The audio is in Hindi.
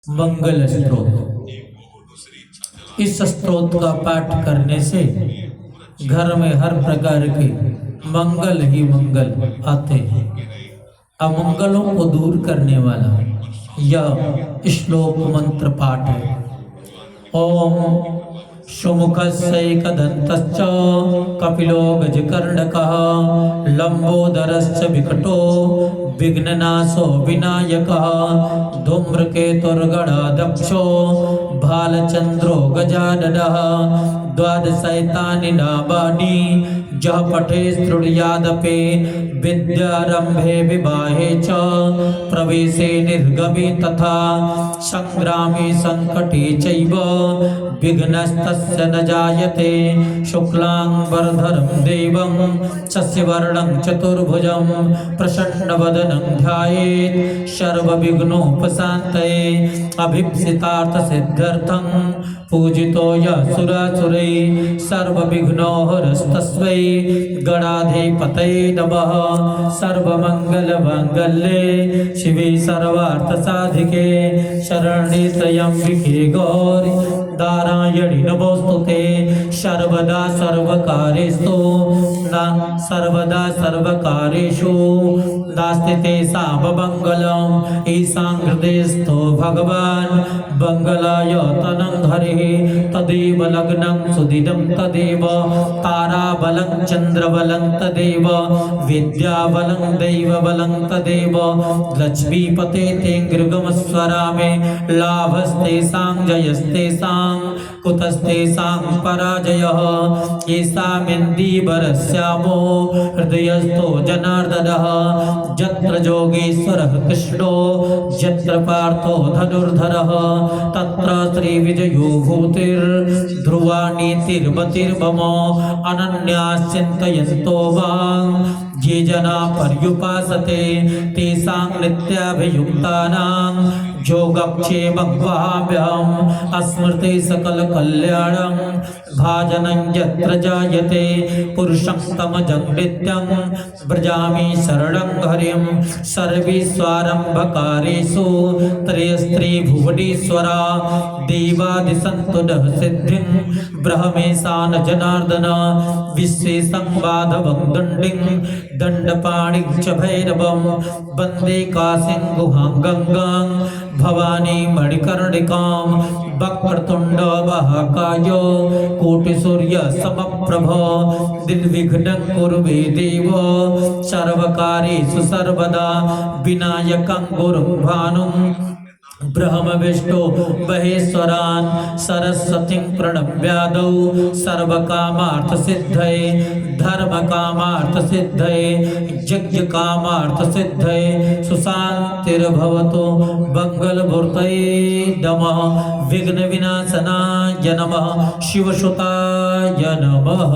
मंगल स्त्रोत। इस स्त्रोत का पाठ करने से घर में हर प्रकार के मंगल ही मंगल आते हैं। अमंगलों को दूर करने वाला यह श्लोक मंत्र पाठ है। ओम सुमुखस्यैकदन्तश्च कपिलो गजकर्णकः लंबोदरश्च विकटो विघ्ननाशो विनायकः धूम्रकेतुर्गणाध्यक्षो भालचंद्रो गजाननः द्वादशैतानि नामानि जः पठे शृणुयादपि विद्यारंभे विवाहे च प्रवेशे निर्गमे तथा संग्रामे संकटे चैव विघ्नस्तस्य न जायते। शुक्लांबरधरं देवं शशिवर्णं चतुर्भुजं प्रसन्नवदनं ध्यायेत् सर्वविघ्नोपशान्तये। अभीप्सितार्थसिद्ध्यर्थं पूजितो यः सुरासुरैः सर्वविघ्नोहरस्तस्मै गणाधिपतये नमः। सर्वमंगलमांगल्ये शिवे सर्वार्थसाधिके शरण्ये त्र्यंबिके गौरी नारायणि नमोस्तुते। सर्वदा सर्वकारेषु नास्ति तेषां मंगलम्। ईशां हृदयस्थो भगवान् मंगलाय तनं हरिः। तदेव लग्नं सुदिनं तदेव ताराबलं चन्द्रबलं तदेव विद्याबलं दैवबलं तदेव लक्ष्मीपते ते गृगमस्वरामे लाभस्तेषां जयस्तेषां कुतस्तेषां पराजयः। येषामिन्दीवरश्यामो हृदयस्थो जनार्दनः यत्र योगेश्वरः कृष्णो यत्र पार्थो धनुर्धरः तत्र श्रीविजयो भूतिर्ध्रुवा नीतिर्मतिर्मम। अनन्याश्चिन्तयन्तो मां ये जना पर्युपासते तेषां नित्याभियुक्तानां योगक्षेमं वहाम्यहम्। स्मृते सकलकल्याणं भाजनं यत्र जायते पुरुषं तमजं नित्यं व्रजामि शरणं हरिं। सर्वेष्वारम्भकारेषु त्रयस्त्रिभुवनेश्वरा देवादिसन्तु नः सिद्धिं ब्रह्मेशान जनार्दन। विश्वेशं माधवं दण्डिं दण्डपाणिं च भैरवं वन्दे काशीं गुहां गंगां भवानी मणिकर्णिकां। वक्रतुण्ड महाकाय कोटिसूर्यसमप्रभ निर्विघ्नं कुरु मे देव सर्वकार्येषु सर्वदा। विनायकं गुरुं भानुं ब्रह्म विष्णु महेश्वरान् सरस्वतीं प्रणम्यादौ सर्वकामार्थसिद्धये धर्मकामार्थसिद्धये यज्ञकामार्थसिद्धये। सुशान्तिर्भवतु मंगलमूर्तये नमः। विघ्नविनाशनाय नमः। शिवसुताय नमः।